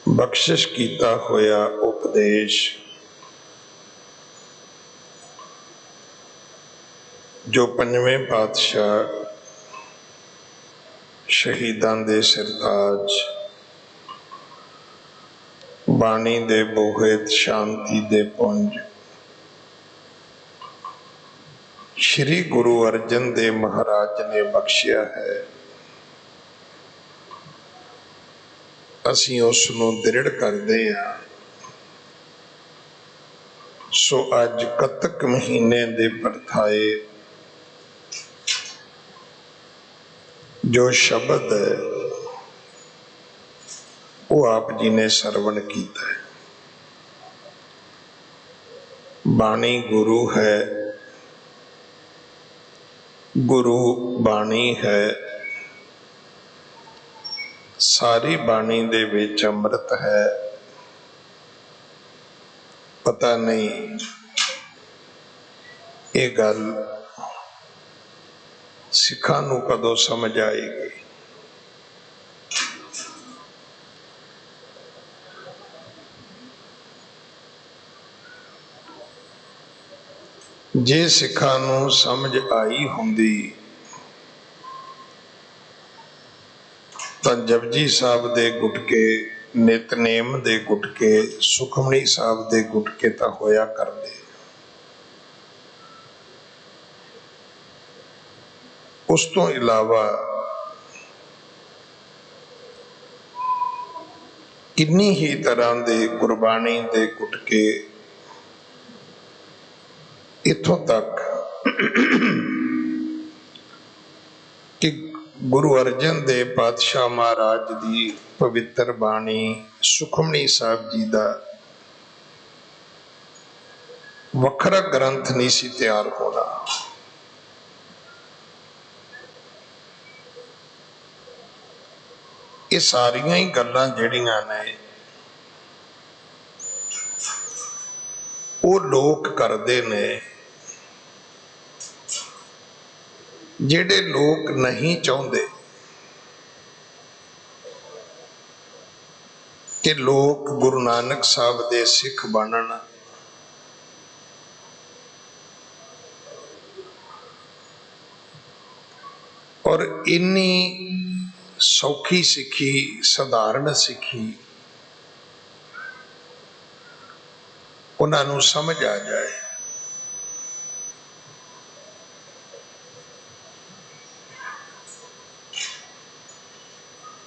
बख्शिश कीता होया उपदेश जो पंजवें पातशाह शहीदां दे सरताज बाणी दे बोहित शांति दे पुंज श्री गुरु अर्जन देव महाराज ने बख्शिया है। असीं उस नूं दृढ़ करदे हां। सो अज कतक महीने दे परथाए जो शब्द है वो आप जी ने सरवण किया है। बाणी गुरु है, गुरु बाणी है। सारी बाणी दे विच अमृत है। पता नहीं ये गल सिखां नूं कदों समझ आएगी। जे सिखां नूं समझ आई हुंदी तां जपजी साहब दे गुटके, नितनेम दे गुटके, सुखमनी साहब दे गुटके तां होया करदे। उस तो इलावा किन्नी ही तरह दे गुरबाणी दे गुटके इथों तक कि गुरु अर्जन देव पातशाह महाराज दी पवित्र बाणी सुखमनी साहब जी दा वखरा ग्रंथ नहीं सी तैयार होना। ये सारियां ही गल्लां जिहड़ियां ने वो लोग करते ने जिहड़े लोग नहीं चाहते कि लोग गुरु नानक साहब दे सिख बनन। और इन्नी सौखी सिखी, साधारण सिखी उन्होंने समझ आ जाए।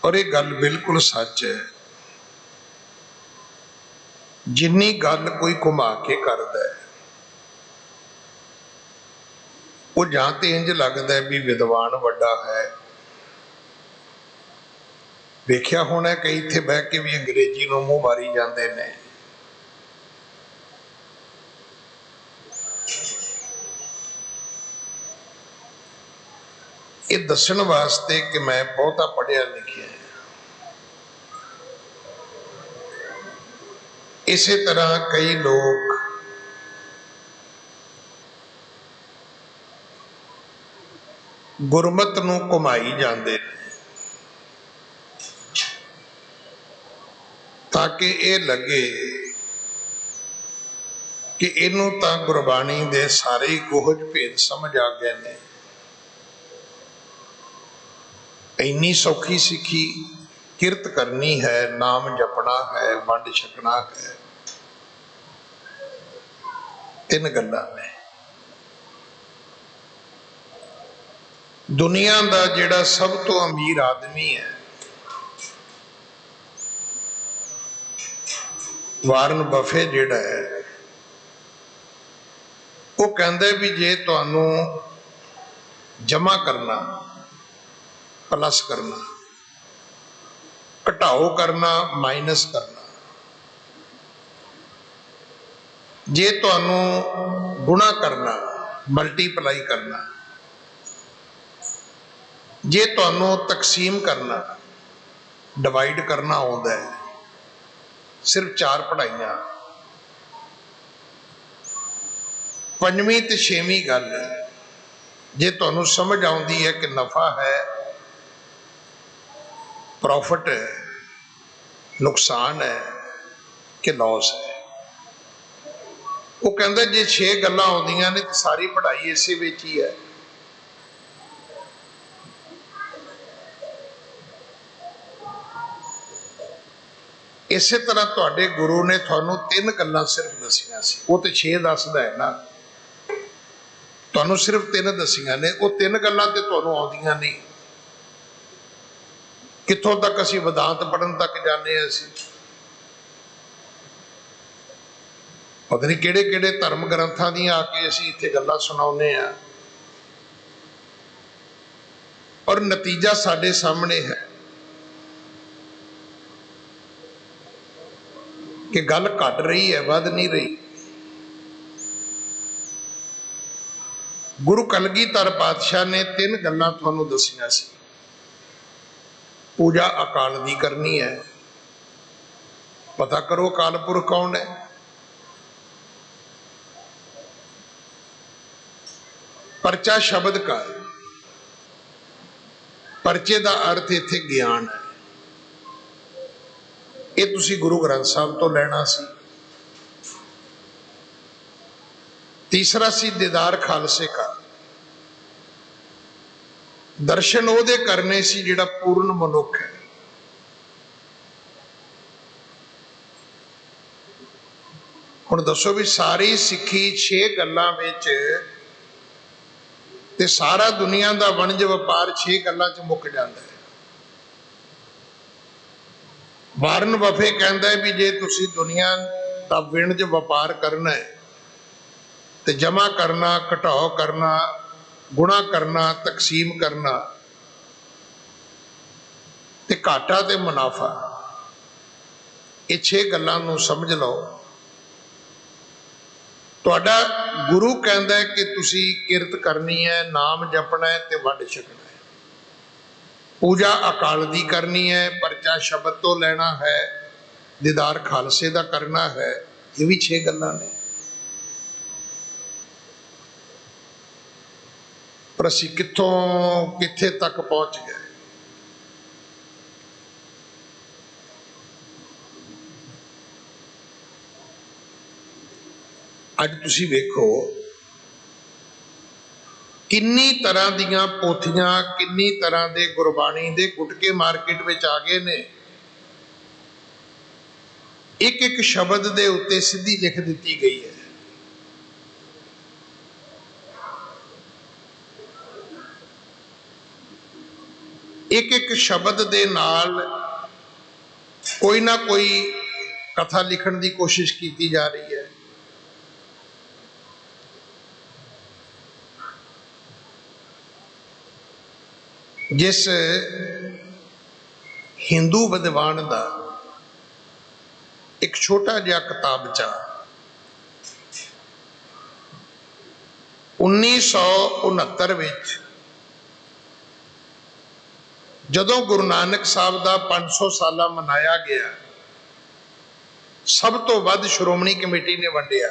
और ये गल बिल्कुल सच है। जिन्नी गल कोई घुमा के करदा है वो जां ते इंज लगदा है भी विद्वान वड्डा है। वेख्या होना कई इत्थे बह के भी अंग्रेजी नूं मूंह मारी जांदे ने। ये दस्सण वास्ते कि मैं बहुता पढ़िया लिखिया है। इसे तरह कई लोग गुरमत नूं घुमाई जांदे ने ताकि ये लगे कि इनू तां गुरबाणी दे सारे गोहज भेद समझ आ गए ने। इन्नी सौखी सिखी, किरत करनी है, नाम जपना है, वंड छकना है। तीन गल्लां ने। दुनिया का जिहड़ा सब तो अमीर आदमी है वारन बफे जिहड़ा है वो कहंदा भी जे तुहानू जमा करना, प्लस करना, घटाओ करना, माइनस करना, जे तुहानू गुणा करना, मल्टीप्लाई करना, जे तुहानू तकसीम करना, डिवाइड करना आउंदा है, सिर्फ 4 पढ़ाइयां। पंजवीं ते छेवीं गल जे तुहानू समझ आउंदी है कि नफा है, प्रॉफिट है, नुकसान है कि लॉस है। वो कहता जे 6 गल्लां आउंदियां ने तो सारी पढ़ाई इसे विच ही है। इसे तरह तुहाडे गुरु ने तुहानू 3 गल्लां सिर्फ दसियां सी। वो तो 6 दसदा है ना, तुहानू सिर्फ 3 दसियां ने। वो 3 गल्लां ते तुहानू आउंदियां नहीं। कित्थों तक असी वेदांत पढ़न तक जाने असी, पता नहीं किहड़े किहड़े धर्म ग्रंथां दी आके असी इत्थे गल्लां सुणाउने आ, और नतीजा साडे सामने है कि गल घट रही है, वध नहीं रही। गुरु कलगीधर पातशाह ने 3 गल्लां तुहानू दसियां सी। पूजा अकाल दी करनी है, पता करो अकाल पुरख कौन है। परचा शब्द का, परचे का अर्थ इत्थे ज्ञान है। ये तुसी गुरु ग्रंथ साहब तो लेना सी। तीसरा सी दीदार खालसे का, दर्शन ओहदे करने सी जिहड़ा पूर्ण मनुख है। हुण दसो भी सारी सिक्खी 6 गल्लां विच ते सारा दुनिया का वणज वपार 6 गल्लां च मुक जाता है। वारन बफे कहता है भी जे तुसी दुनिया का वणज वपार करना है तो जमा करना, घटाओ करना, गुणा करना, तकसीम करना ते घाटा ते मुनाफा, ये 6 गल्लां नूं समझ लो। तुहाडा गुरु कहता है कि तुसी किरत करनी है, नाम जपना है ते वंड छकना है। पूजा अकाल दी करनी है, परचा शब्द तो लेना है, दीदार खालसे दा करना है। ये भी 6 गल्लां ने। पर असी कित्थों कित्थे तक पहुंच गए। अज तुसी वेखो किन्नी तरह दियां पोथियां, किन्नी तरह दे गुरबाणी दे गुटके मार्केट में आ गए ने। एक एक शब्द दे उत्ते सीधी लिख दी गई है। एक एक शब्द दे नाल कोई ना कोई कथा लिखण दी कोशिश की जा रही है। जिस हिंदू विद्वान का एक छोटा जिहा किताबचा 1969 विच जदों गुरु नानक साहब का 500 साला मनाया गया, सब तो वध श्रोमणी कमेटी ने वंडिया।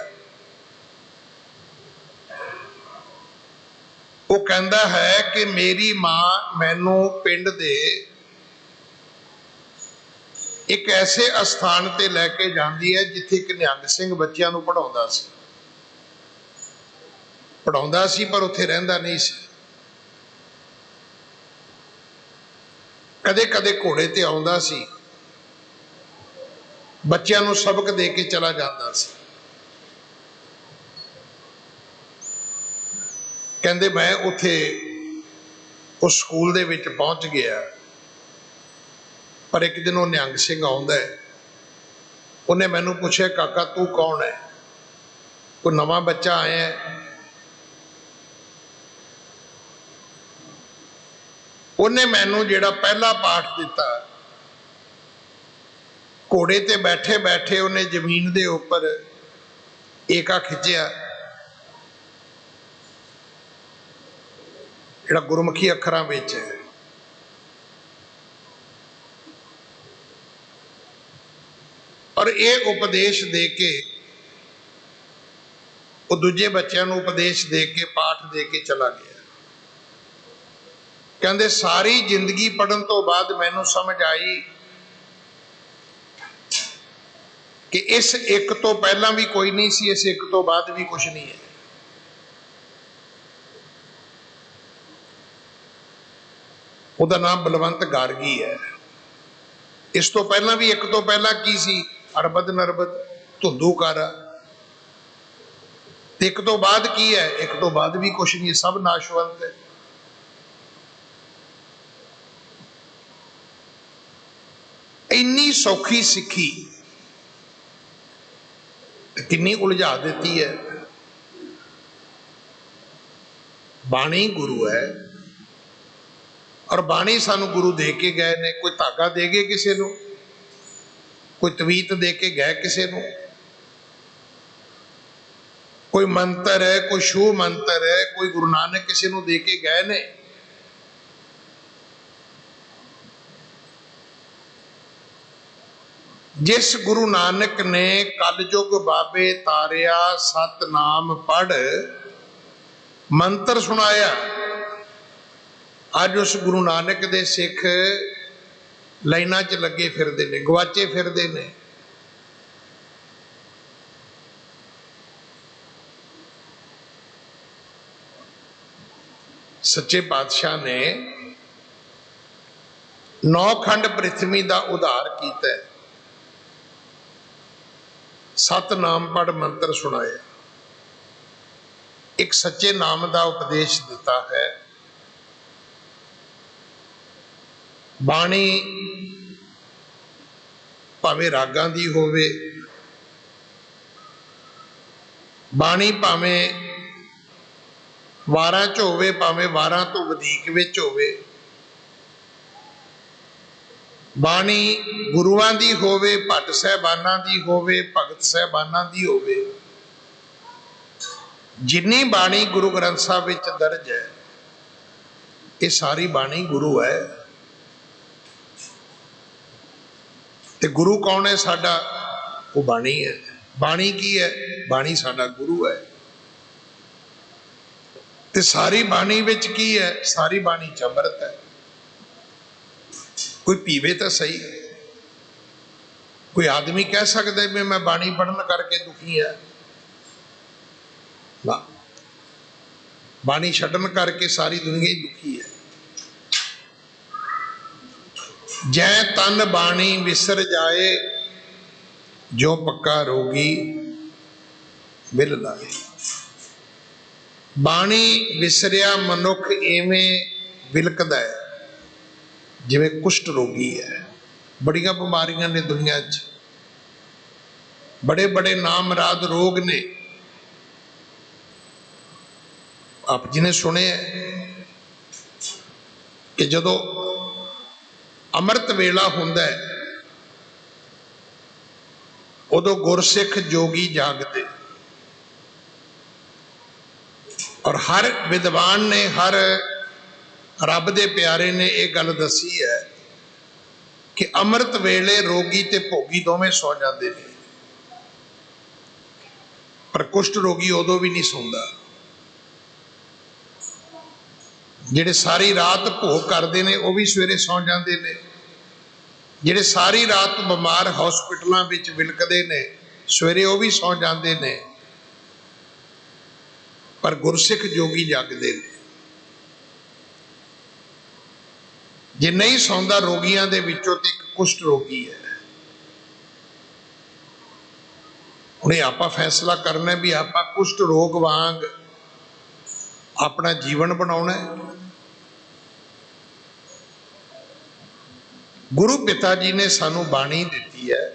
वो कहता है कि मेरी मां मैनू पिंड दे एक ऐसे अस्थान ते लैके जाती है जिथे एक निहंग सिंह बच्चों को पढ़ाउंदा सी, पर उत्थे रहिंदा नहीं सी। कदे कदे घोड़े ते आउंदा सी, बच्चों को सबक दे के चला जाता सी। कहंदे मैं उत्थे उस स्कूल दे विच पहुंच गया, पर एक दिन वो निहंग सिंह आउंदा है। उन्हें मैनू पूछा, काका तू कौन है, कोई नवा बच्चा आया है? उन्हें मैनू जिहड़ा पहला पाठ दिता, घोड़े ते बैठे बैठे उन्हें जमीन दे उपर एका खिंचिया, जिहड़ा गुरमुखी अखरां विच है। और ये उपदेश दे के वो दूजे बच्चों को उपदेश दे के पाठ दे के चला गया। कहते सारी जिंदगी पढ़न तो बाद मैनू समझ आई कि इस एक तो पहला भी कोई नहीं सी, इस एक तो बाद भी कुछ नहीं है। ਉਹਦਾ नाम बलवंत गार्गी है। इस तो पहला भी एक तो पहला की सी, अरबद नरबद धुंधुकारा। एक तो बाद की है, एक तो बाद भी कुछ नहीं, सब नाशवंत है। इन्नी सौखी सिक्खी किन्नी उलझा देती है। बाणी गुरु है और बाणी सानू गुरु दे के गए ने। कोई धागा दे गए किसी को, कोई तवीत दे के गए किसी को, कोई मंत्र है, कोई शुभ मंत्र है, कोई गुरु नानक किसी को दे के गए ने। जिस गुरु नानक ने कलयुग बाबे तारिया सतनाम पढ़ मंत्र सुनाया, अज उस गुरु नानक दे सिख लाइनां च लगे फिरदे ने, गवाचे फिरदे ने। सच्चे पातशाह ने 9 खंड पृथ्वी का उद्धार किया, सतनाम पढ़ मंत्र सुनाया, एक सच्चे नाम का उपदेश दिता है। बाणी भावें रागां दी होवे, बाणी भावें वारां च होवे, भावें वारां तो वधीक विच होवे, बाणी गुरुआं दी होवे, भट्ट साहबानां दी होवे, भगत साहबानां दी होवे। जिन्नी बाणी गुरु ग्रंथ साहब विच दर्ज है, ये सारी बाणी गुरु है। ते गुरु कौन है साडा? वो बाणी है। बाणी की है? बाणी साडा गुरु है। ते सारी बाणी विच की है? सारी बाणी च अमृत है। कोई पीवे तो सही। कोई आदमी कह सकता है मैं बाणी पढ़न करके दुखी है ना, बाणी छड्डन करके सारी दुनिया ही दुखी है। जै तन बाणी विसर जाए, जो पक्का रोगी बिल लाए। बाणी विसरिया मनुख इवें विलकदा है जिवें कुष्ठ रोगी है। बड़ियां बीमारियां ने दुनिया च, बड़े बड़े नाम राद रोग ने। आप जिन्हें सुने कि जदों अमृत वेला हुंदा है उदों गुरसिख जोगी जागदे, और हर विद्वान ने, हर रब दे प्यारे ने यह गल दसी है कि अमृत वेले रोगी ते भोगी दोवें सौ जाते हैं, पर कुष्ठ रोगी उदों भी नहीं सौंदा। जिहड़े सारी रात भोग करते हैं वह भी सवेरे सौ जाते हैं, जिहड़े सारी रात बीमार हॉस्पिटलों में विलकदे ने सवेरे वह भी सौ जाते हैं, पर गुरसिख जोगी जागते हैं। जे नहीं सौंदा रोगियों के विचों तो एक कुष्ठ रोगी है। उन्हें आप फैसला करना भी आप कुष्ठ रोग वांग अपना जीवन बनाना है। गुरु पिता जी ने सानू बाणी दी है,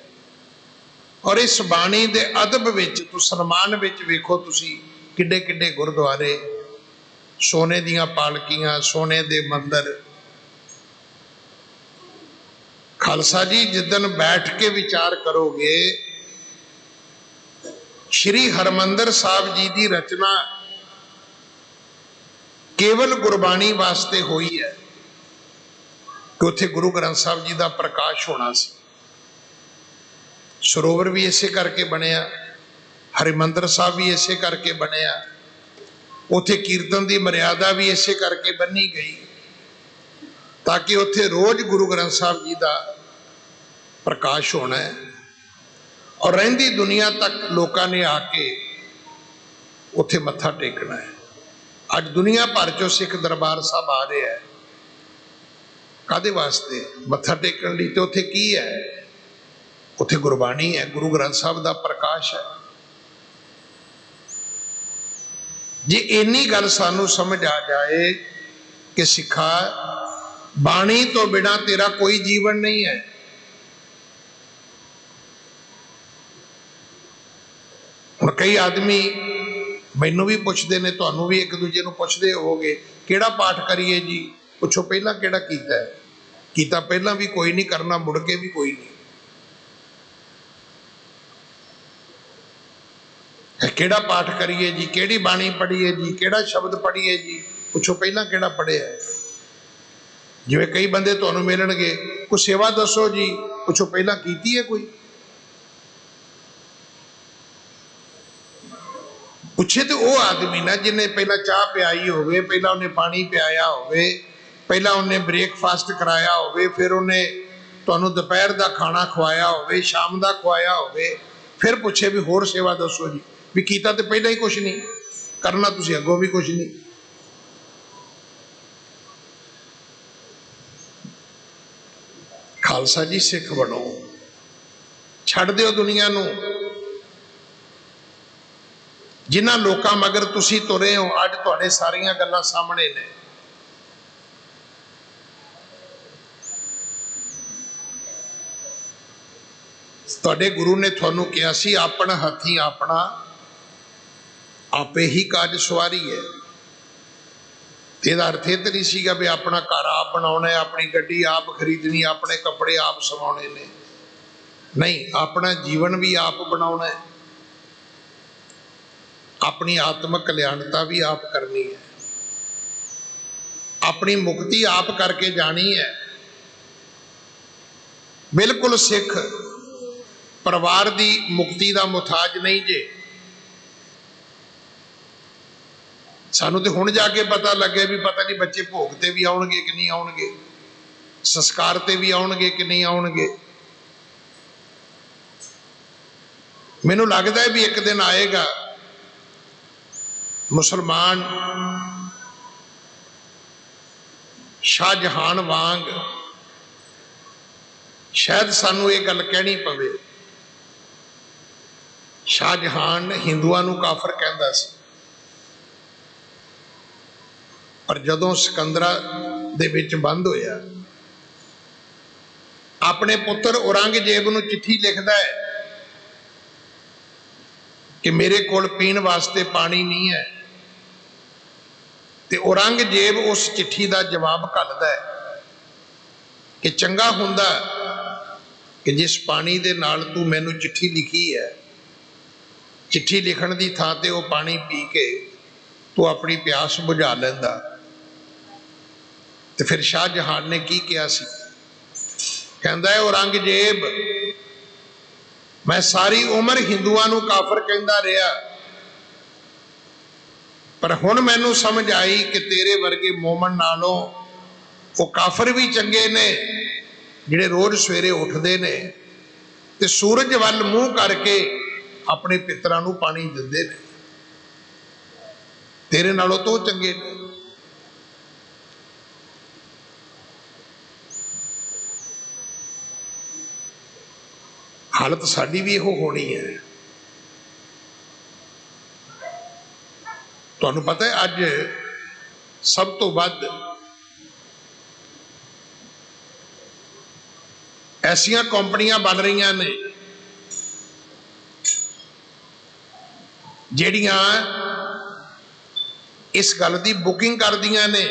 और इस बाणी के अदब विच तो सन्मान विच वेखो तुसी किड्डे किड्डे गुरुद्वारे, सोने दियां पालकियां, सोने दे मंदिर। खालसा जी जिदन बैठ के विचार करोगे, श्री हरमंदर साहब जी की रचना केवल गुरबाणी वास्ते हुई है कि उत्थे गुरु ग्रंथ साहब जी का प्रकाश होना सी। सरोवर भी इसे करके बनया, हरिमंदर साहब भी इसे करके बनया, उत्थे कीर्तन की मर्यादा भी इसे करके बनी गई ताकि उत्थे रोज गुरु ग्रंथ साहब जी का प्रकाश होना है। और रहिंदी दुनिया तक लोगों ने आके उत्थे मत्था टेकना है। अज दुनिया भर चो सिख दरबार साहब आ रहे हैं, कादे वास्ते? मत्था टेकन लई। ते उत्थे की है? उत्थे गुरबाणी है, गुरु ग्रंथ साहब का प्रकाश है। जे इन्नी गल सानू समझ आ जाए कि सिखा बाणी तो बिना तेरा कोई जीवन नहीं है। हुण कई आदमी मैनू भी पुछते ने, तुहानू भी एक दूजे नू पुछदे होवोगे, किहड़ा पाठ करिए जी? पुछो पहला किहड़ा कीता है? कीता पहला भी कोई नहीं, करना मुड़ के भी कोई नहीं। किहड़ा पाठ करिए जी, किहड़ी बाणी पढ़ीए जी, किहड़ा शब्द पढ़ीए जी? पुछो पहला किहड़ा पढ़िया है? जिवें कई बंदे तुहानू मिलणगे, कोई सेवा दसो जी, पुछो पहला कीती है कोई? पूछे तो वो आदमी ना जिन्हें पहला चाह पियाई होवे, पहला उन्हें पानी पियाया होवे, पहला उन्हें ब्रेकफास्ट कराया होवे, फिर उन्हें तुहानू दोपहर का खाना खवाया होवे, शाम का खवाया होवे, फिर पूछे भी होर सेवा दसो जी। भी कीता तो पहला ही कुछ नहीं, करना तुसीं अगों भी कुछ नहीं। खालसा जी सिख बनो, छड्ड दिओ दुनिया नू। जिन्हां लोकां मगर तुसीं तुरे हो, अज तुहाडे सारियां गल्लां सामने ने। तुहाडे गुरु ने तुहानू कहा सी, अपना हथी अपना आपे ही काज सवारी है। ਇਹਦਾ अर्थ ਇਹ तो नहीं सीगा भी अपना घर आप बनाना है, अपनी गड्डी आप खरीदनी, अपने कपड़े आप सवाने ने। नहीं, अपना जीवन भी आप बनाना है, अपनी आत्मक कल्याणता भी आप करनी है, अपनी मुक्ति आप करके जानी है। बिल्कुल सिख परिवार की मुक्ति का मुथाज नहीं जे। सानू तो हुण जाके पता लगे भी पता नहीं बच्चे भोग ते भी आउणगे कि नहीं आउणगे, संस्कार ते भी आउणगे कि नहीं आउणगे। मैनू लगता है भी एक दिन आएगा मुसलमान शाहजहान वांग शायद सानू ये गल कहनी पवे। शाहजहान हिंदुआं नू काफर कहंदा सी, पर जदों सिकंदरा दे विच बंद होया, अपने पुत्र औरंगजेब नू चिट्ठी लिखदा है कि मेरे कोल पीण वास्ते पानी नहीं है। ते औरंगजेब उस चिट्ठी का जवाब घल्लदा है कि चंगा हुंदा कि जिस पानी दे नाल तू मैनू चिट्ठी लिखी है, चिट्ठी लिखण दी थां ते वो पानी पी के तू अपनी प्यास बुझा लैंदा। तो फिर शाहजहान ने की किया सी? कहंदा है औरंगजेब, मैं सारी उम्र हिंदुआं नू काफर कहंदा रहा, पर हुण मैनू समझ आई कि तेरे वर्गे मोमन नालों वो काफर भी चंगे ने जिहड़े रोज सवेरे उठदे ने ते सूरज वल मूँह करके अपने पितरां नू पानी दिंदे ने। तेरे नालों तो चंगे ने। हालत साडी भी इहो होनी है। तुहानू पता है अज सब तो वध ऐसिया कंपनियां बन रही ने जिहड़ियां इस गल की बुकिंग करदियां ने,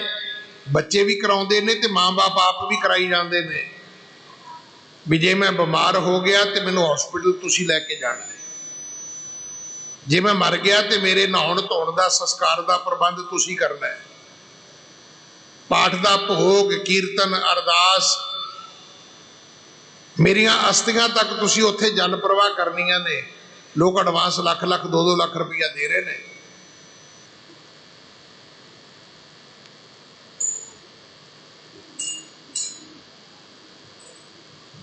बच्चे भी कराउंदे ने ते माँ बाप आप भी कराई जाते हैं भी जे मैं बीमार हो गया तो मैनू हॉस्पिटल तुसी लैके जाना है, जे मैं मर गया तो मेरे नहाउण धोण का संस्कार का प्रबंध तुसी करना है, पाठ का भोग कीर्तन अरदास मेरिया अस्थियां तक तुसी उत्थे जल प्रवाह करनियां ने। लोग एडवांस लख लख 2-2 लाख रुपया दे रहे हैं।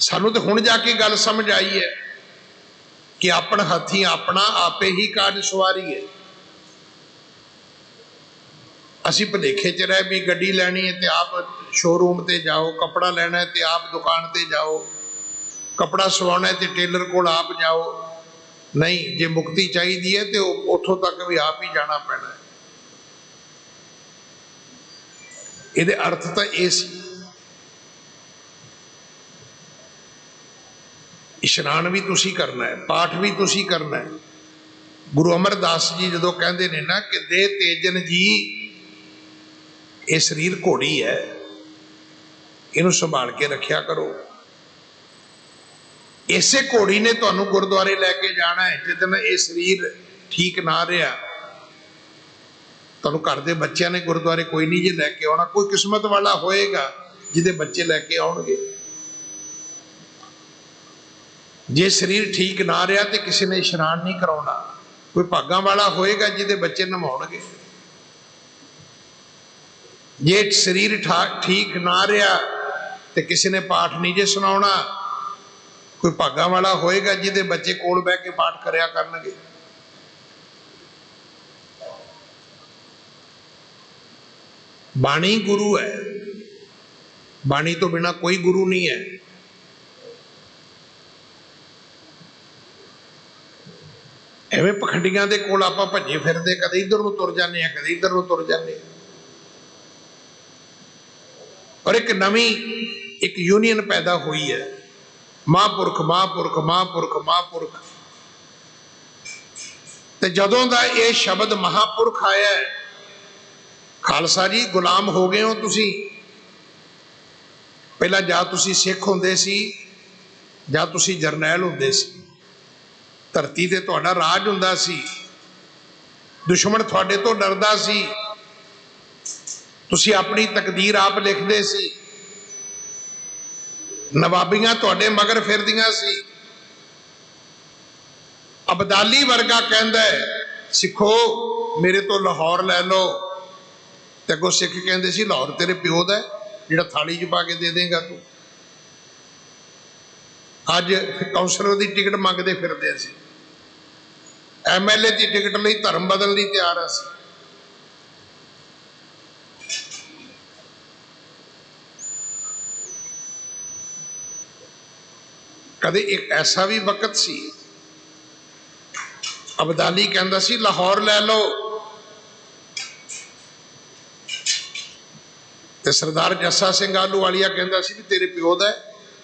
सानू तो हुण जाके गल समझ आई है कि अपन हाथी अपना आपे ही काज सवारीए। असी भुलेखे च रह भी गड्डी लैनी है तो आप शोरूम ते जाओ, कपड़ा लेना है तो आप दुकान ते जाओ, कपड़ा सवाना है तो टेलर को आप जाओ। नहीं, जे मुक्ति चाहिए है तो उतों तक भी आप ही जाना पैना है। ये अर्थ तो ये सी। इशनान भी तुसी करना है, पाठ भी तुसी करना है। गुरु अमरदास जी जो कहते ने ना कि दे तेजन जी, ये शरीर घोड़ी है, इनू संभाल के रखिया करो। इसे घोड़ी ने तुहानू गुरुद्वारे लैके जाना है। जिदन ये शरीर ठीक ना रहा, तुहानू घर के बच्चों ने गुरुद्वारे कोई नहीं जे लैके आना, कोई किस्मत वाला होएगा जिदे बच्चे लैके आउणगे। जे शरीर ठीक ना रहा तो किसी ने इशनान नहीं कराना, कोई भागा वाला होएगा जिदे बच्चे नवाउणगे। जे शरीर ठीक ना रहा तो किसी ने पाठ नहीं जे सुनाउणा, कोई भागा वाला होएगा जिदे बच्चे कोल बह के पाठ करया करनगे। बाणी गुरु है, बाणी तो बिना कोई गुरु नहीं है। एवें पखंडियां दे कोल आपां भजे फिरदे, कदे इधर नूं तुर जाने, कदे इधर नूं तुर जाने। और एक नवी एक यूनियन पैदा हुई है, महापुरख महापुरख महापुरख महापुरख। ते जदों दा ये शब्द महापुरख आया है, खालसा जी गुलाम हो गए हो तुसी। पहला जा तुसी सिख हुंदे सी, जा तुसी जरनैल हुंदे सी, धरती ते तुहाडा राज हुंदा सी, दुश्मन तुहाडे तो डरदा सी, तुसी अपनी तकदीर आप लिखदे सी, नवाबियां तुहाडे मगर फिरदियां सी। अबदाली वर्गा कहंदा है सिखो मेरे तो लाहौर लै लो, ते अगों सिख कहंदे सी लाहौर तेरे प्यो दा जिहड़ा थाली च पा के दे देगा तू। अज कौंसलर की टिकट मंगते फिरदे सी, MLA की टिकट लई धर्म बदलने लई तैयार आ सी। कदे एक ऐसा भी वक्त सी, अबदाली कहंदा सी लाहौर लै लो, ते सरदार जस्सा सिंह आलूवालिया कहंदा सी भी तेरे प्यो दा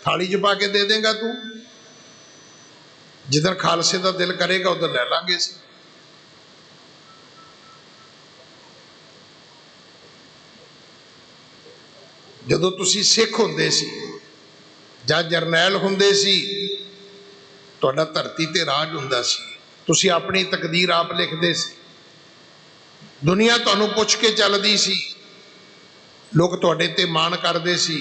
थाली च पा के दे देगा तू, जिधर खालसे का दिल करेगा उधर लै लांगे सी। जदों तुसी सिख हुंदे सी जां जरनैल हुंदे सी, तुहाडा धरती ते राज हुंदा सी, तुसी अपनी तकदीर आप लिखदे सी, दुनिया तुहानू पुछ के चलदी सी, लोग तुहाडे ते माण करदे सी,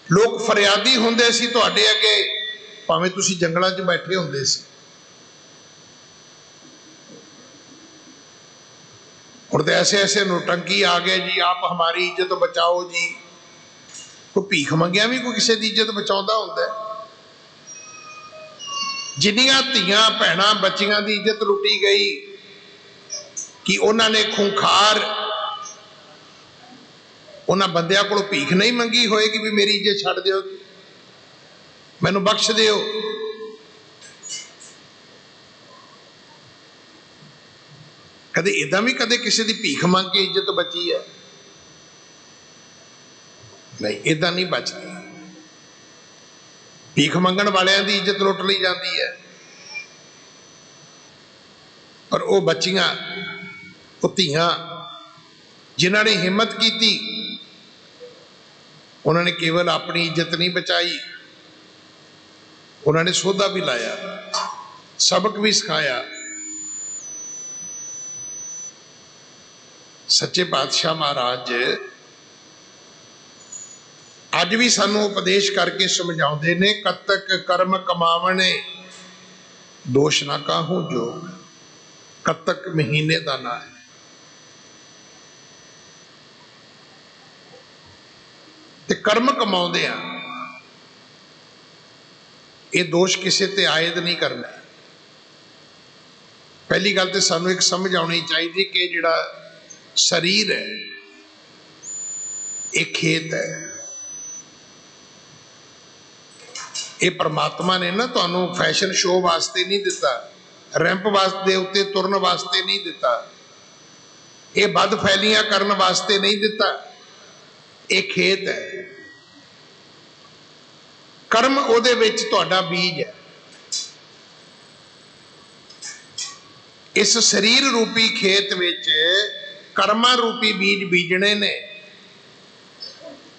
लोग फरियादी हुंदे सी तुहाडे अगे, भावें तुसी जंगलां 'च बैठे हुंदे सी। हुण ते ऐसे ऐसे नोटंकी आ गए जी, आप हमारी इज्जत बचाओ जी। कोई भीख मंगिया भी कोई किसी की इज्जत बचाउंदा हुंदा है? जिन्नियां धीआं भैणां बच्चियां की इज्जत लुटी गई कि उन्होंने खूंखार उन्होंने बंदियां कोलों भीख नहीं मंगी होएगी भी मेरी इज्जत छड्ड दिओ, मैनू बख्श दिओ। कदे इदां भी कदे किसी की भीख मंग के इज्जत बची है? नहीं, इदां नहीं बचती। भीख मंगण वालियां दी इज्जत लुट ली जाती है, पर वो बच्चियां वो धीआं जिन्हां ने हिम्मत की, उन्होंने केवल अपनी इज्जत नहीं बचाई, उन्होंने सौदा भी लाया, सबक भी सिखाया। सच्चे पातशाह महाराज अज भी सानू उपदेश करके समझाते ने, कतक कर्म कमावने दोष ना काहू जोग, कतक महीने का ना है। ते कर्म कमाउंदे आ, ये दोष किसी ते आयद नहीं करना। पहली गल तो सानू एक समझ आनी चाहिए कि जिहड़ा शरीर है एक खेत है। ये परमात्मा ने ना तुहानू फैशन शो वास्ते नहीं दिता, रैंप वास्ते उत्ते तुरन वास्ते नहीं दिता, ये बद फैलियां करन वास्ते नहीं दिता। ये खेत है, कर्म उहदे विच तुहाडा बीज है। इस शरीर रूपी खेत विच कर्मा रूपी बीज बीजने ने।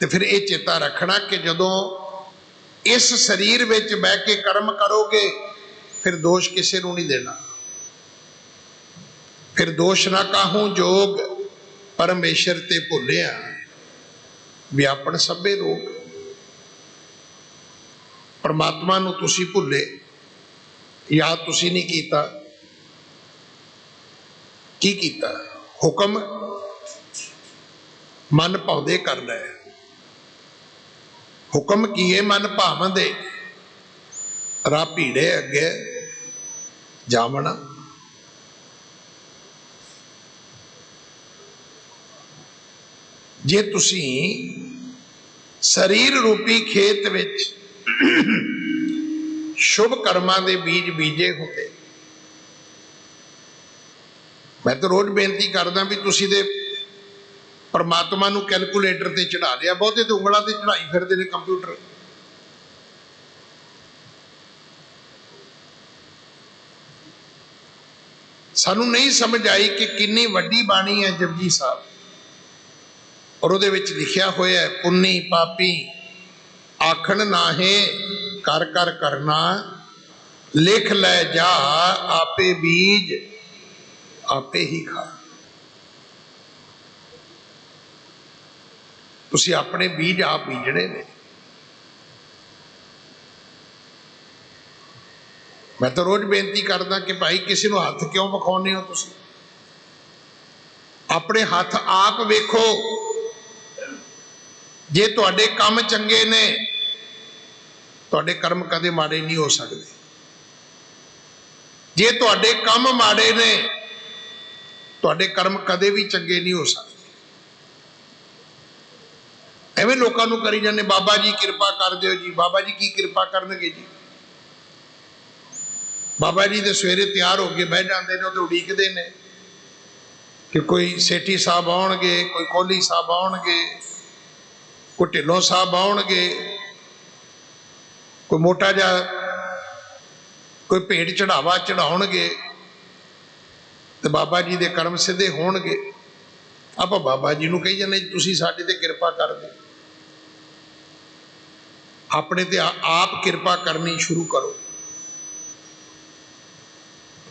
तो फिर ये चेता रखना कि जदों इस शरीर विच बह के कर्म करोगे फिर दोष किसी को नहीं देना। फिर दोष ना काहूं जोग परमेश्वर ते भुलिया व्यापन सभे रोग। परमात्मा नूं तुसी भुले, याद तुसी नहीं कीता। की कीता? हुक्म मन भाउदे करना है। हुक्म किए मन भावंदे रा भीड़े अगे जावना। जे तुसी शरीर रूपी खेत विच शुभ कर्मां दे बीज बीजे होंदे, मैं तो रोज बेनती करदा भी तुसी दे परमात्मा नूं कैलकुलेटर ते चढ़ा लिया, बहुते तो उंगलां ते चढ़ाई फिरदे ने कंप्यूटर। सानू नहीं समझ आई कि कितनी वड्डी बाणी है जपजी साहब, और उहदे विच लिखिया होया है पुन्नी पापी आखण नाहे कर कर करना, लिख लै जा आपे बीज आपे ही खा। तुसी अपने बीज आप बीजने ने। मैं तो रोज बेनती करदा कि भाई किसी को हाथ क्यों विखाउने हो? तुसी अपने हाथ आप वेखो। जे तुहाडे काम चंगे ने तुहाडे कर्म कदे माड़े नहीं हो सकते। जे तुहाडे काम माड़े ने तुहाडे कर्म कदे भी चंगे नहीं हो सकते। एवें लोगों को करी जाने बाबा जी कृपा कर दो जी, बाबा जी की कृपा करनगे जी। बाबा जी तो सवेरे तैयार होके बह जाते हैं, तो उड़ीकते हैं कि कोई सेठी साहब आउणगे, कोई कोहली साहब आउणगे, कोई ढिल्लों साहब आउणगे, कोई मोटा जा कोई भेंट चढ़ावा चढ़ाउणगे तो बाबा जी के कर्म सिद्धे होणगे। आपां बाबा जी नूं कही जाने तुसीं साडे ते कृपा कर दो। अपने ते आप कृपा करनी शुरू करो,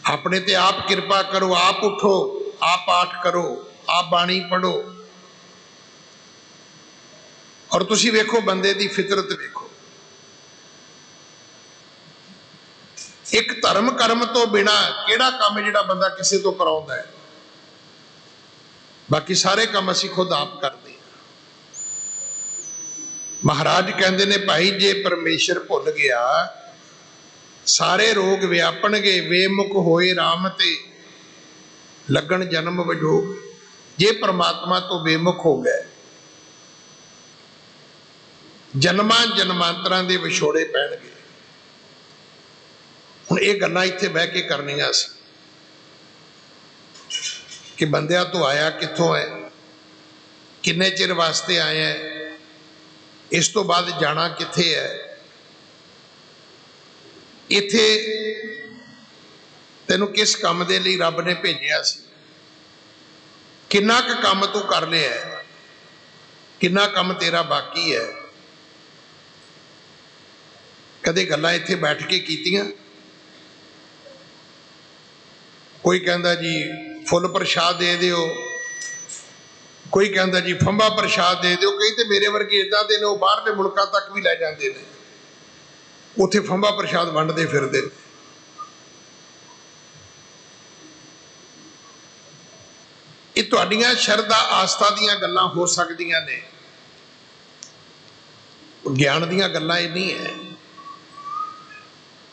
अपने ते आप कृपा करो। आप उठो, आप पाठ करो, आप बाणी पढ़ो, और तुसी वेखो बंदे दी फितरत वेखो। एक धर्म कर्म तो बिना केड़ा काम जिहड़ा बंदा किसी तो कराउंदा है? बाकी सारे काम असीं खुद आप करते हैं। महाराज कहते ने भाई जे परमेश्वर भुल गया सारे रोग व्यापणगे, वेमुख होए राम ते लगन जन्म वजोग। जे परमात्मा तो बेमुख हो गए जन्मां जन्मांतरां दे विछोड़े पैणगे। हुण ये गल्लां इत्थे बह के करनियां सी कि बंदिया तू आया कित्थों है, किन्ने चिर वास्ते आया है, इस तो बाद जाना कित्थे है। इत्थे तैनूं किस काम दे लई रब ने भेजिया सी, किन्ना क काम तू कर लिया है, किन्ना काम तेरा बाकी है। कदे गल्लां इत्थे बैठ के कीतियां? कोई कहता जी फुल प्रशाद दे दिओ, कोई कहता जी फंबा प्रशाद दे दिओ। कई तो मेरे वर्गे इदां दे ने, बाहरले मुल्कां तक भी लै जांदे ने, उत्थे फंबा प्रशाद वंडदे फिरदे। ये तुहाडीआं शरधा आस्था दीआं गल्लां हो सकदियां ने, ज्ञान दीआं गल्लां ये नहीं है।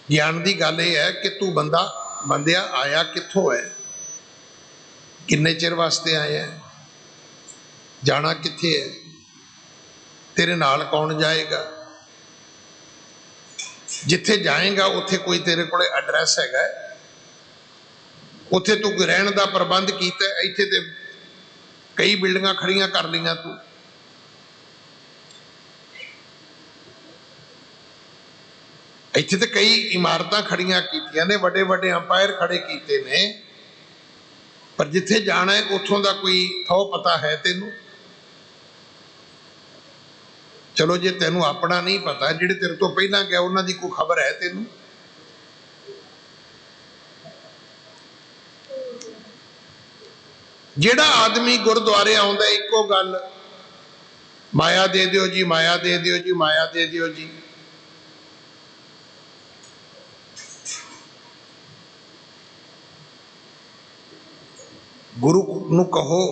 ज्ञान की गल यह है कि तू बंदा बंदिया आया कित्थों है, किन्ने चिर वास्ते आया है, जाना कित्थे है, तेरे नाल कौन जाएगा, जिथे जाएगा उत्थे कोई तेरे को एड्रैस है, उत्थे तू कोई रहने का प्रबंध किया, इत्थे ते कई बिल्डिंगां खड़ियां कर लियां तू, इत्थे ते कई इमारतां खड़ियां कीतियां ने, वड्डे वड्डे अंपायर खड़े कीते ने, पर जिथे जाना है उत्थों का कोई थो पता है तेनू? चलो जे तेनू अपना नहीं पता, जिहड़े तेरे तो पहला गया उन्हां दी कोई खबर है तेनू? जिहड़ा आदमी गुरुद्वारे आउंदा इक्को गल, माया दे दिओ जी, माया दे दिओ जी, माया दे दिओ जी। गुरु नू कहो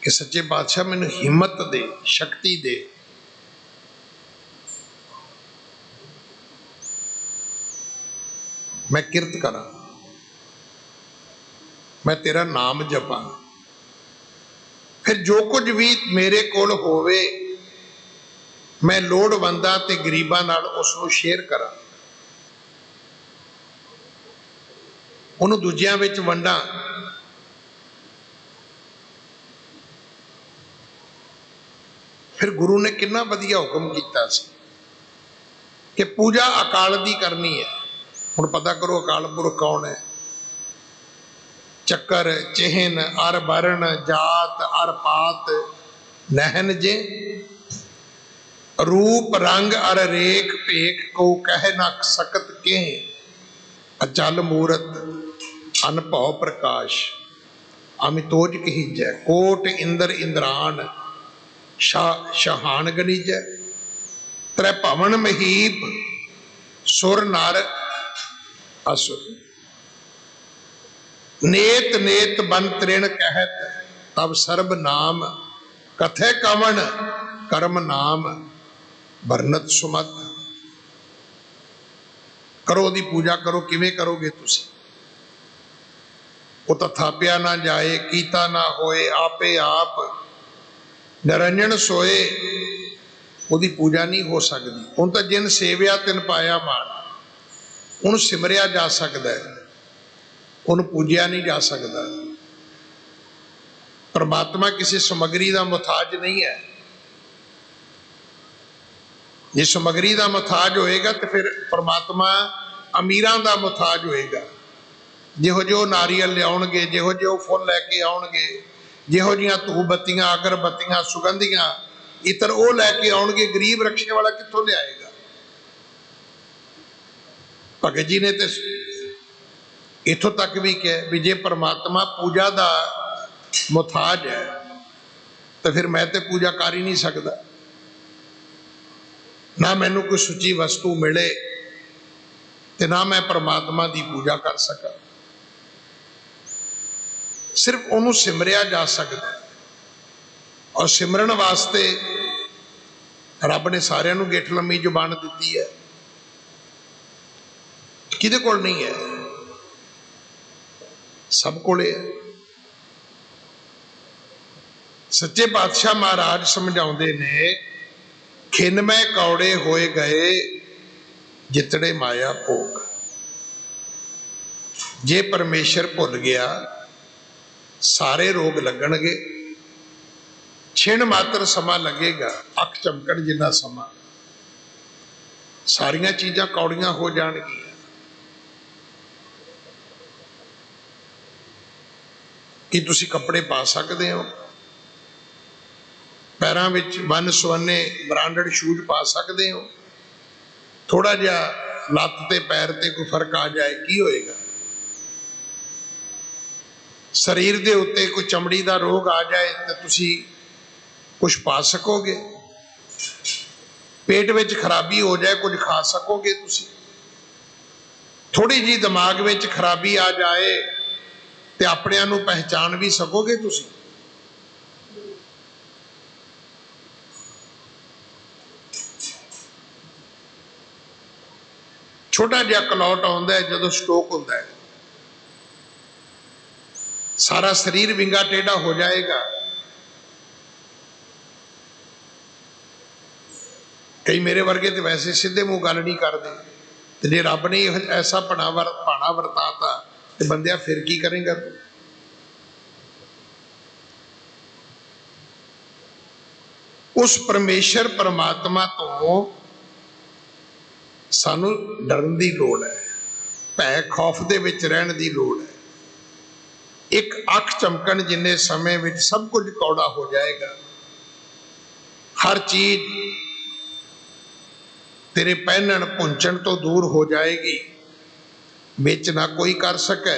कि सच्चे पातशाह मैनू हिम्मत दे, शक्ति दे, मैं किरत करा, मैं तेरा नाम जपा, फिर जो कुछ भी मेरे कोल होवे मैं लोड़वंदा ते गरीबां नाल उसनू शेयर करा, उन्होंने दूजियां विच वंडा। फिर गुरु ने कितना वधिया हुक्म किया कि पूजा अकाल दी करनी है। हुण पता करो अकाल पुरख कौन है? चक्कर चिहन अर वरण जात अर पात नहन जे, रूप रंग अर रेख भेख को कह न सकत के, अचल मूरत अनभव प्रकाश अमितोज कहीजै, कोट इंद्र इंद्रान शहान गनीजै, त्रै भवन महीप सुर नर असुर, नेत नेत बन त्रिण कहत तब सर्ब नाम, कथे कवन कर्म नाम बरनत सुमत। करो दी पूजा करो, किवें करोगे तुसी? वो तो थापिया ना जाए कीता ना होए, आपे आप निरंजन सोए, ਉਹਦੀ पूजा नहीं हो सकती। ਹੁਣ तो जिन सेविया तिन पाया मान, ਉਹਨੂੰ सिमरिया जा सकता है, ਉਹਨੂੰ पूजिया नहीं जा सकता। परमात्मा किसी समग्री का मुथाज नहीं है। जे समग्री का मुथाज होएगा तो फिर परमात्मा अमीरां का मुथाज होएगा। जिहो जो नारियल लियाउणगे, जिहो जो फुल लैके आउणगे, जिहो जिहियां धूप बत्तियां अगरबत्तियां सुगंधियां इतर वो लैके आउणगे, गरीब रक्षे वाला कित्थों लियाएगा? भगत जी ने तो इथों तक भी कहा भी जे परमात्मा पूजा का मुथाज है तो फिर मैं तो पूजा कर ही नहीं सकता, ना मैनू कोई सुची वस्तु मिले तो ना मैं परमात्मा की पूजा कर सका। सिर्फ उन्होंने सिमरिया जा सकता है, और सिमरन वास्ते रब ने सारिਆਂ ਨੂੰ गिठ लम्मी जुबान दी है, किदे कोल नहीं है? सब कोले है। सच्चे पातशाह महाराज समझाते ने, खिनमय कौड़े होए गए जितने माया भोग, जे परमेश्वर भुल गया सारे रोग लगणगे, छिण मात्र समा लगेगा, अख चमकण जिन्ना समा, सारिया चीज़ां कौड़ियां हो जाणगियां। कि तुसी कपड़े पा सकते हो, पैरों में वन सुवन्ने ब्रांडेड शूज पा सकते हो, थोड़ा जिहा लत्त ते पैर ते कोई फर्क आ जाए की होएगा? शरीर के उत्ते कोई चमड़ी का रोग आ जाए तो तुसी कुछ पा सकोगे? पेट में खराबी हो जाए कुछ खा सकोगे तुसी? थोड़ी जी दिमाग में खराबी आ जाए तो अपने नू पहचान भी सकोगे तुसी? छोटा जिहा कलौट आउंदा है जदों स्ट्रोक हुंदा है, सारा शरीर विंगा टेढ़ा हो जाएगा। कई मेरे वर्गे तो वैसे सीधे मुंह गल नहीं करते, तो जे रब ने ऐसा भाना वरताता तो बंदिया फिर की करेगा तू। उस परमेश्वर परमात्मा तो सानू डरन की लोड़ है, भै खौफ दे विच रहन की लोड़ है। एक अख चमकन जिन्ने समय में सब कुछ कौड़ा हो जाएगा, हर चीज तेरे पहनन पुंचन तो दूर हो जाएगी, बिच ना कोई कर सके।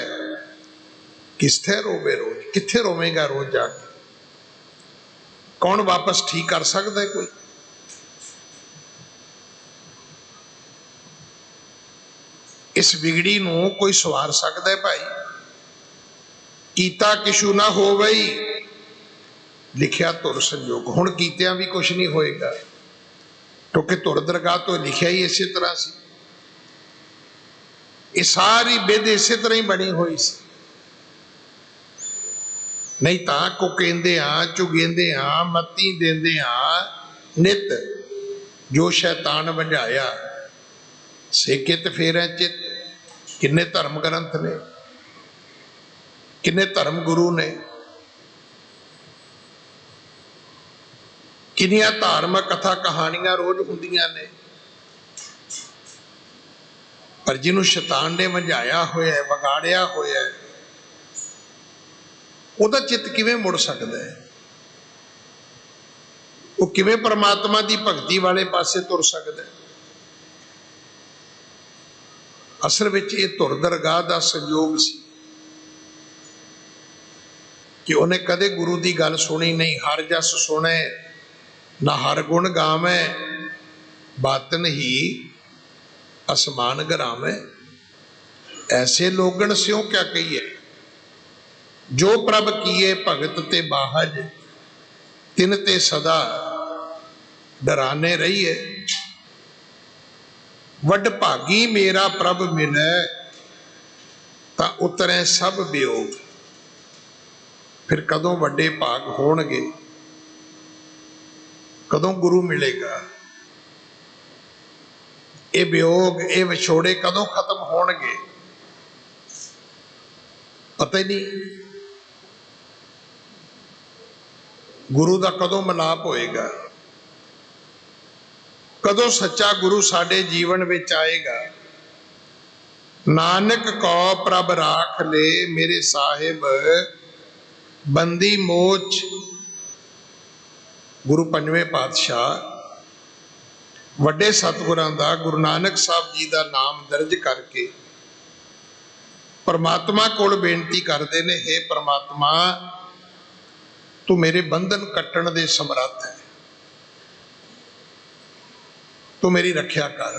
किथे रोवे रोज, किथे रोवेगा रोज जाके? कौन वापस ठीक कर सकता है? कोई इस बिगड़ी नूं कोई सवार सकता है? भाई कीता किशु ना हो वही, लिखिया तुर संजोग। हुण कीतिया भी कुछ नहीं होएगा, क्योंकि तुर दरगाह तो लिखिया ही इस तरह से। ये सारी बिध इस तरह ही बनी हुई सी, नहीं तो कुकेंदे हाँ, चुगेंदे हाँ, मती देंदे हाँ नित, जो शैतान वंजाया सेकित फेरै चित। किन्ने धर्म ग्रंथ ने, किन्ने धर्म गुरु ने, किन्नियां धार्मिक कथा कहानियां रोज हुंदियां ने, पर जिन्हों शैतान ने वंजाया होया, वगाड़िया होया, उहदा चित्त किवें मुड़ सकदा है? वो किवें परमात्मा की भगती वाले पासे तुर सकदा है? असल विच ये तुर दरगाह का संयोग सी कि उन्हें कदे गुरु की गल सुनी नहीं। हर जस सुने ना हर गुण गावे, बातन ही आसमान गरावे। ऐसे लोगन स्यों क्या कहिए, जो प्रभ किए भगत ते बाहज, तिन ते सदा डराने रहिए। वड भागी मेरा प्रभ मिले, ता उतरे सब वियोग। फिर कदों वड्डे भाग होणगे, कदों गुरु मिलेगा? ये वियोग, ये विछोड़े कदों खत्म होणगे? पता ही नहीं। गुरु का कदों मिलाप होएगा? कदों सच्चा गुरु साडे जीवन विच आएगा? नानक को प्रभ राख ले मेरे साहिब, बंदी मोच। गुरु पंजवें पातशाह वड्डे सतगुरां दा, गुरु नानक साहब जी का नाम दर्ज करके परमात्मा कोल बेनती करते ने, हे परमात्मा तू मेरे बंधन कट्टण दे समर्थ है, तू मेरी रख्या कर।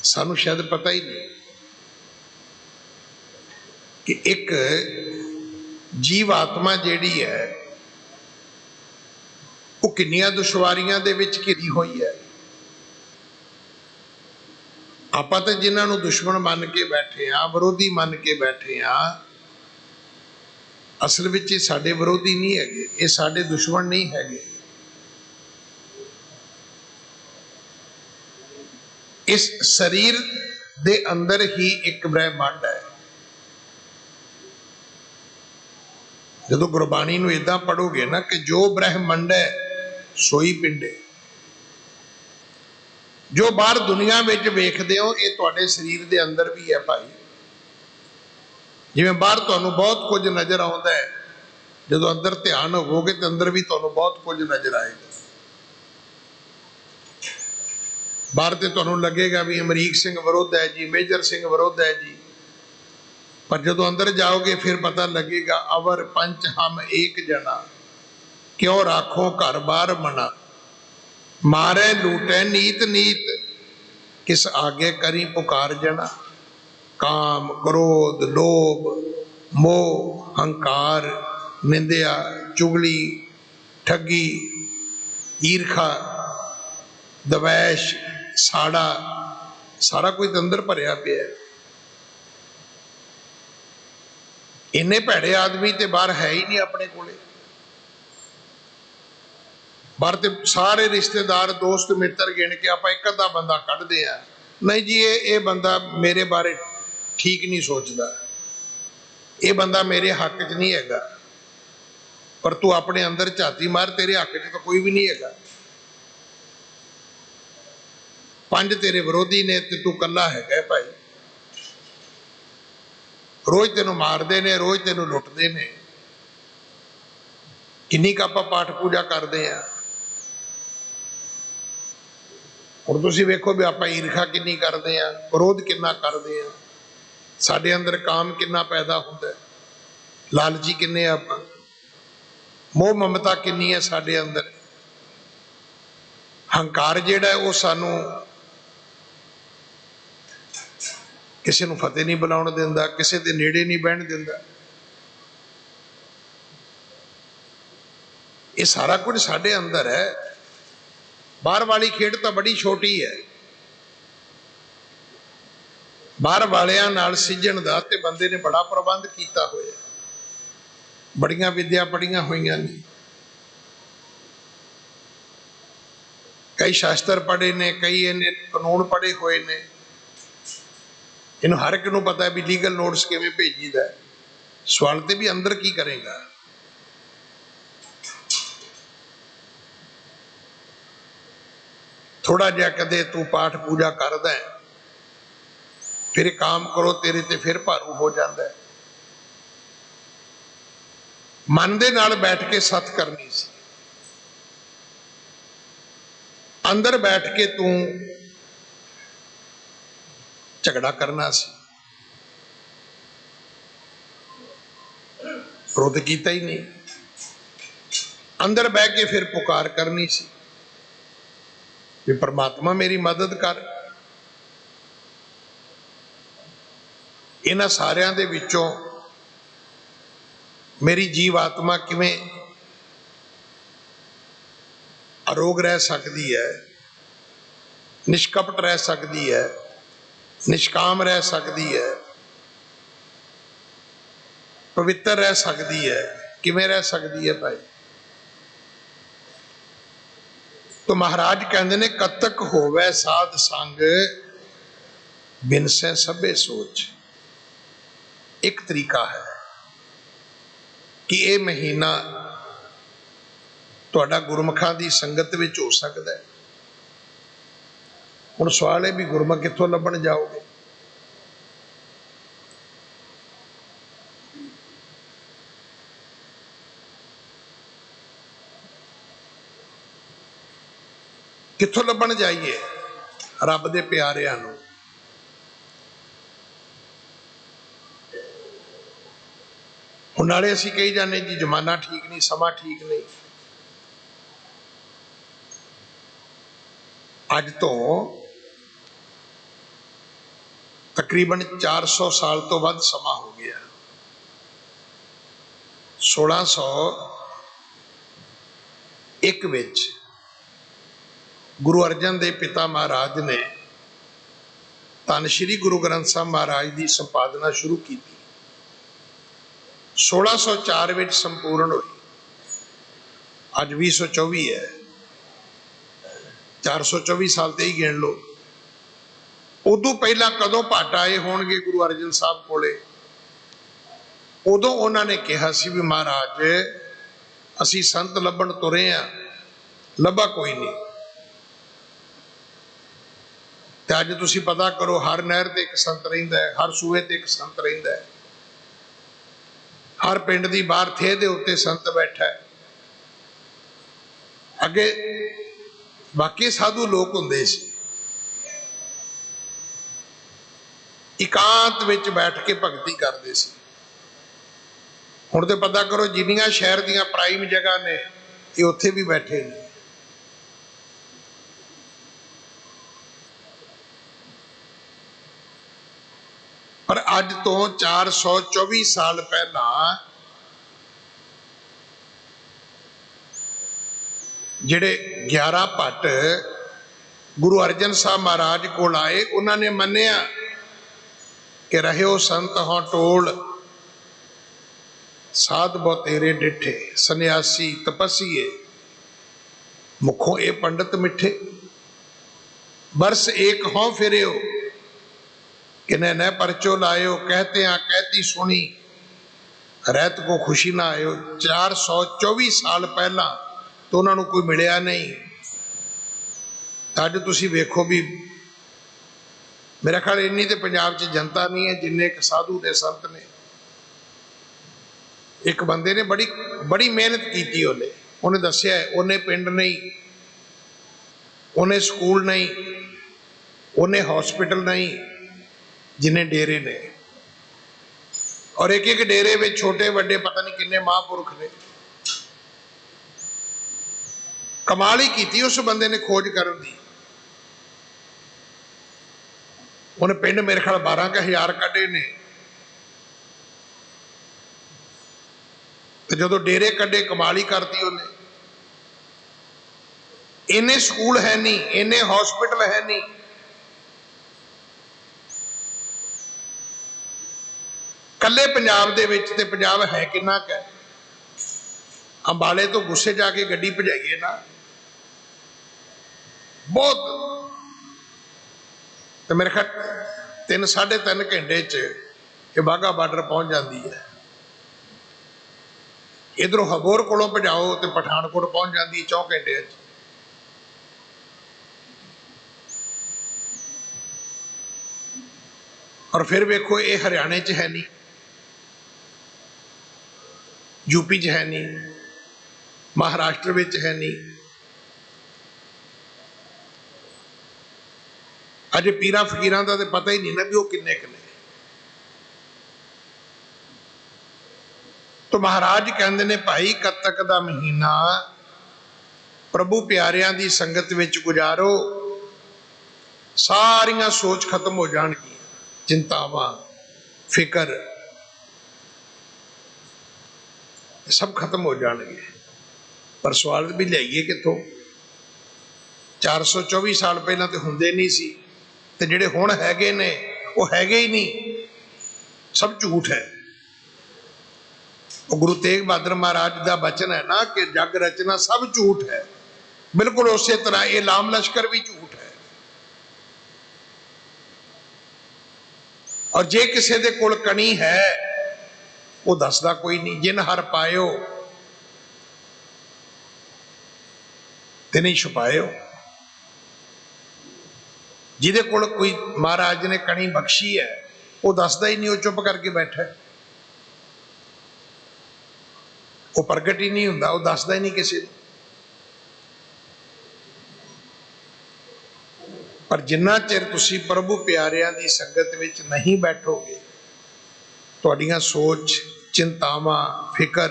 सानू शायद पता ही नहीं कि एक जीव आत्मा जिहड़ी है वो किन्नियां दुश्वारियां दे विच घिरी हुई है। आपां तां जिन्हां नूं दुश्मन मन के बैठे हाँ, विरोधी मन के बैठे हाँ, असल विच ये साडे विरोधी नहीं है, ये साडे दुश्मन नहीं है। इस शरीर दे अंदर ही एक ब्रह्मांड है। जदों गुरबाणी नूं इदां पढ़ोगे ना कि जो ब्रह्मंड है सोई पिंडे, जो बाहर दुनिया में वेखदे हो ये तुहाडे शरीर दे अंदर भी है भाई। जिवें बाहर तुहानूं बहुत कुछ नज़र आउंदा है, जदों अंदर ध्यान होवोगे तो अंदर भी तुहानूं बहुत कुछ नज़र आएगा। बाहर तो तुहानूं लगेगा भी अमरीक सिंह विरुद्ध है जी, मेजर सिंह विरुद्ध है जी, पर जदों अंदर जाओगे फिर पता लगेगा अवर पंच हम एक जना, क्यों राखो घर बार मना, मारे लूटे नीत नीत, किस आगे करी पुकार जना। काम क्रोध लोभ मोह हंकार निंदिया चुगली ठगी ईर्खा दवैश साड़ा सारा कुछ अंदर भरिया पिया। इन्ने भैड़े आदमी तो बाहर है ही नहीं अपने कोले। बाहर तो सारे रिश्तेदार दोस्त मित्र गिन के आप एक अद्धा बंदा कढ़ते हैं, नहीं जी ये बंदा मेरे बारे ठीक नहीं सोचता, ये बंदा मेरे हक च नहीं है। पर तू अपने अंदर झाती मार, तेरे हक च तो कोई भी नहीं है। 5 तेरे विरोधी ने ते तू कला है भाई। रोज तेनों मारते ने, रोज तेनों लुटते ने। किन्नी क आपां पाठ पूजा करते हैं। हुण तुसीं वेखो भी आपां ईर्खा किन्नी करते हैं, क्रोध किन्ना करते हैं, साडे अंदर काम किन्ना पैदा हुंदा है, लालची किन्ने आपां, मोह ममता किन्नी है साडे अंदर। हंकार जिहड़ा है वो सानू किसी नूं फतेह नहीं बुलाउण दिंदा, किसी दे नेड़े नहीं बहण दिंदा। ये सारा कुछ साडे अंदर है। बाहर वाली खेड तो बड़ी छोटी है। बाहर वालियां नाल सिजण दा ते बंदे ने बड़ा प्रबंध कीता होया, बड़ियां विद्या पढ़ियां होईयां ने, कई शास्त्र पढ़े ने, कई इन्हें कानून पढ़े हुए ने। इन्हूं हर एक नूं पता है भी लीगल नोटिस किवें भेजीदा है। सवाल ते भी अंदर की करेगा। थोड़ा जिहा कदे तू पाठ पूजा करदा है, फिर काम करो तेरे ते फिर भारू हो जाता है। मन दे नाल बैठ के सत करनी सी, अंदर बैठ के तू झगड़ा करना सी, क्रोध कीता ही नहीं। अंदर बह के फिर पुकार करनी सी भी परमात्मा मेरी मदद कर। इन्हां सारियां दे विचों मेरी जीव आत्मा किवें अरोग रह सकती है, निष्कपट रह सकती है, निष्काम रह सकती है, पवित्र रह सकती है, किवें रह सकती है भाई। तो महाराज कहते ने कतक होवे साध संग बिनसे सभे सोच। एक तरीका है कि यह महीना तुहाडा गुरमुखां दी संगत विच हो सकता है। हुण सवाल है भी गुरमुख कित्थों लभण जाओगे। कित्थों लभण जाइए रब दे प्यारिआं नूं। हुण नाले असीं कही जाने जी जमाना ठीक नहीं, समा ठीक नहीं। अज तो तकरीबन 400 साल तो वध समा हो गया। 1601 विच गुरु अर्जन देव पिता महाराज ने धन श्री गुरु ग्रंथ साहब महाराज की संपादना शुरू की। 1604 विच संपूर्ण हुई। अज 2024 है, 424 साल ते ही गिन लो। उदों पहला कदों भट्ट आए होणगे गुरु अर्जन साहब कोले, उदों उन्होंने कहा सी भी महाराज असी संत लभण तुरे आ, लभा कोई नहीं। ते अज तुसीं पता करो हर नहर ते एक संत रहिंदा है, हर सूए ते एक संत रहिंदा है, हर पिंड दी बाहर थे दे उत्ते संत बैठा है। अगे बाकी साधु लोग हुंदे सी, इकांत विच बैठ के भगती करते सी। हुण ते पता करो जिन्नियां शहर दीयां प्राइम जगह ने ये उत्थे भी बैठे ने। पर अज तो 424 साल पहला जिहड़े 11 भट्ट गुरु अर्जन साहब महाराज कोल आए, उन्होंने मन्निया कि रहियो संत हों टोल, साध बहुतेरे डिठे, सन्यासी तपस्सीए मुखों ए पंडित मिठे, बरस एक हों फिरियो कि न परचो लायो, कहते हैं कहती सुनी रहत को खुशी ना आयो। 424 साल पहला तो उन्होंने कोई मिलिया नहीं। अज तुसी वेखो भी मेरा ख्याल इन्नी तो पंजाब च जनता नहीं है जिन्ने एक साधु दे संत ने। एक बंदे ने बड़ी बड़ी मेहनत की, उन्हें दसिया उन्हें पिंड नहीं, उन्हें स्कूल नहीं, उन्हें हॉस्पिटल नहीं जिन्हें डेरे ने, और एक एक डेरे में छोटे बड़े पता नहीं किन्ने महापुरुष ने। कमाल ही की उस बंदे ने खोज करन दी। उन्हें पिंड मेरे ख्याल 12,000 कढ़े ने, तो जो डेरे कढ़े कमाल ही करती उन्हें। इन्ने स्कूल है नहीं, इन्ने हॉस्पिटल है नहीं, कल्ले पंजाब दे विच, ते पंजाब है किन्ना क, अंबाले तो गुस्से जाके गड्डी भजाइए ना, बहुत। तो मेरे ख्याल 3 साढ़े 3 घंटे च बाघा बार्डर पहुंच जाती है। इधरों हबोर कोलों भजाओ तो पठानकोट पहुंच जाती 4 घंटे। और फिर वेखो ये हरियाणे च है नहीं, यूपी च है नहीं, महाराष्ट्र में है नहीं। अजे पीरा फकीरां दा तो पता ही नहीं ना भी वो किन्ने किन्ने। तो महाराज कहते ने भाई कतक दा महीना प्रभु प्यारियां दी संगत विच गुजारो, सारियां सोच खत्म हो जाएगी, चिंतावां फिकर सब खत्म हो जाएंगे। पर सवाल भी लियाइए कितों? 424 साल पहला तो होंदे नहीं सी, ते जिहड़े हुण हैगे ने वो हैगे ही नहीं, सब झूठ है। गुरु तेग बहादुर महाराज का वचन है ना कि जग रचना सब झूठ है, बिल्कुल उस तरह ये लाम लश्कर भी झूठ है। और जे किसी दे कोल कणी है वो दसदा कोई नहीं। जिन हर पायो तिने छुपायो। जिदे कोल कोई महाराज ने कणी बख्शी है वो दसदा ही नहीं, वो चुप करके बैठा है, वो प्रगट ही नहीं हुंदा, वो दसदा ही नहीं किसी ने। पर जिन्ना चिर तुसी प्रभु प्यारियां दी संगत विच नहीं बैठोगे, तुहाडियां सोच चिंतावां फिकर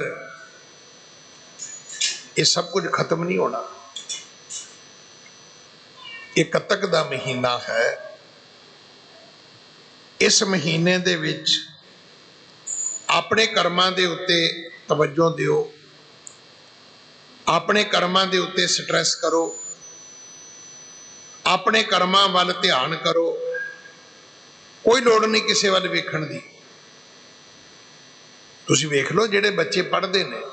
ये सब कुछ खत्म नहीं होना। ये कतक दा महीना है। इस महीने दे विच अपने कर्मां दे उत्ते तवज्जो दिओ, अपने कर्मां दे उत्ते स्ट्रैस करो, अपने कर्मां वाल ध्यान करो। कोई लोड़ नहीं किसी वाल वेखण दी। तुसी वेख लो जिहड़े बच्चे पढ़ते हैं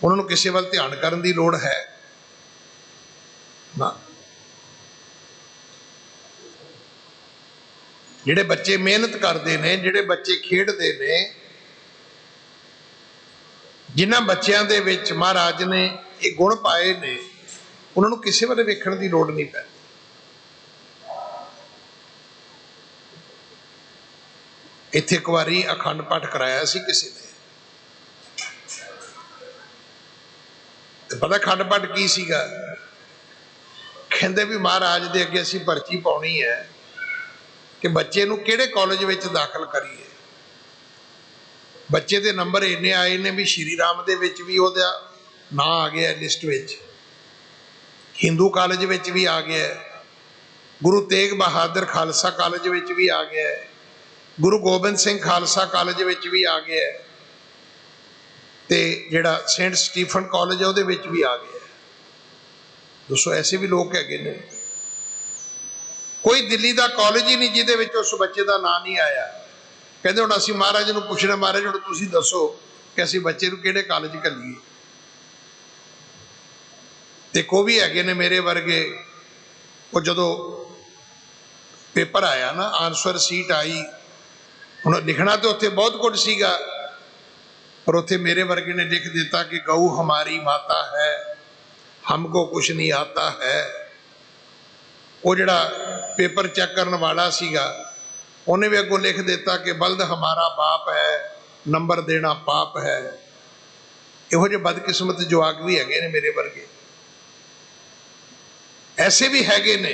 उन्होंने किसी वाल ध्यान करन दी लोड़ है ना। जिहड़े बच्चे मेहनत करते हैं, जिहड़े बच्चे खेडते हैं, जिन्हां बच्चों दे विच महाराज ने ये गुण पाए ने, उन्होंने किसी वाले वेखण की लोड़ नहीं पैंदी। इत्थे एक बारी अखंड पाठ कराया सी किसी ने, तो पता अखंड पाठ की सीगा? कहंदे भी महाराज दे अगे असीं पर्ची पाउणी है कि बच्चे नूं किहड़े कॉलेज विच दाखल करिए। बच्चे दे नंबर इन्ने आए ने भी श्री राम दे विच भी ओहदा नां आ गया लिस्ट विच, हिंदू कॉलेज विच भी आ गया, गुरु तेग बहादुर खालसा कॉलेज विच भी आ गया, गुरु गोबिंद सिंह खालसा कॉलेज विच भी आ गया, ते जिहड़ा सेंट स्टीफन कॉलेज है उहदे विच भी आ गया। दसो ऐसे भी लोग हैगे ने। कोई दिल्ली का कॉलेज ही नहीं जिहदे विच उस बच्चे का नाम नहीं आया। कहते हुण असीं महाराज नूं पुछना, महाराज हुण तुसीं दसो कि असीं बच्चे नूं किहड़े कॉलेज घल्लीए। ते को भी हैगे ने मेरे वर्गे, वो जदों पेपर आया ना, आंसर सीट आई, हुण लिखना तो उत्थे बहुत कुछ सीगा, पर उत्थे मेरे वर्गे ने लिख दिता कि गऊ हमारी माता है, हमको कुछ नहीं आता है। वो जिहड़ा पेपर चेक करने वाला सीगा उन्हें भी अगों लिख दिता कि बल्द हमारा बाप है, नंबर देना पाप है। इहो जिहे बदकिस्मत जवाक भी हैगे ने मेरे वर्गे। ऐसे भी हैगे ने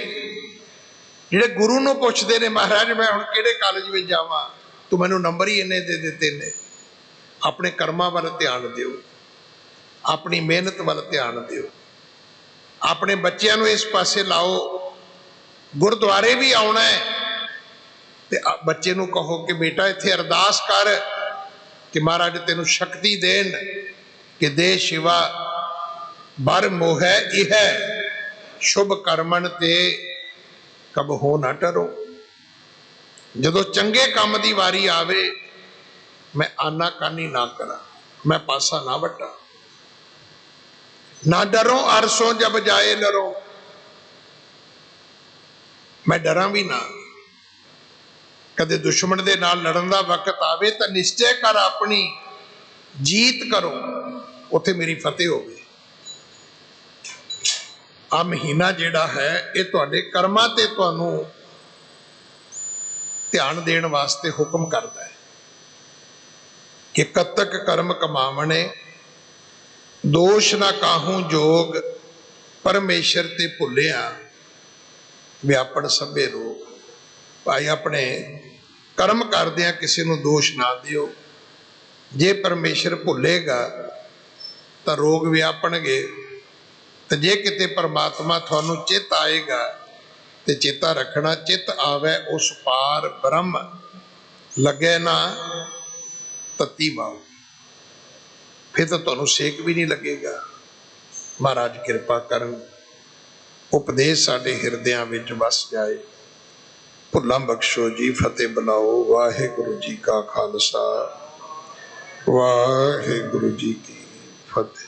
जिहड़े गुरु नूं पुछदे ने, महाराज मैं हुण किहड़े कॉलेज में जावां, तू मैनूं नंबर ही इन्ने दे दिते ने। अपने कर्मां वल ध्यान दिओ, अपनी मेहनत वल ध्यान दिओ, अपने बच्चों नूं इस पासे लाओ। गुरुद्वारे भी आउणा है ते बच्चे नूं कहो कि बेटा इत्थे अरदास कर कि महाराज तेनूं शक्ति देण कि दे शिवा बर मोहै इह शुभ कर्मन ते कब हो ना डरो। जदों चंगे काम की वारी आवे मैं आनाकानी ना करा, मैं पासा ना वटा। ना डरो अरसों जब जाए लरो, मैं डरा भी ना। कदे दुश्मन दे नाल लड़न दा वक्त आवे तो निश्चय कर अपनी जीत करो, उत्थे मेरी फतेह होवे। आ महीना जिहड़ा है ये तुहाडे कर्मां ते तुहानूं ध्यान देण वास्ते हुक्म करदा है कि कतक कर्म कमावणे दोष ना काहू जोग, परमेश्वर ते भुलिया व्यापण सभे रोग। भाई अपने कर्म करदियां किसी नूं दोष ना दिओ। जे परमेश्वर भुलेगा तो रोग व्यापणगे, तो जे किते परमात्मा तुहानूं चित आएगा तो चेता रखना, चित आवे उस पार ब्रह्म, लगे ना तत्ती वाओ, फिर तो तुहानूं सेक भी नहीं लगेगा। महाराज कृपा करन, उपदेश साडे हिरदियां विच वस जाए। भुल्लां बख्शो जी, फतेह बुलाओ। वाहिगुरू जी का खालसा, वाहिगुरू जी की फतेह।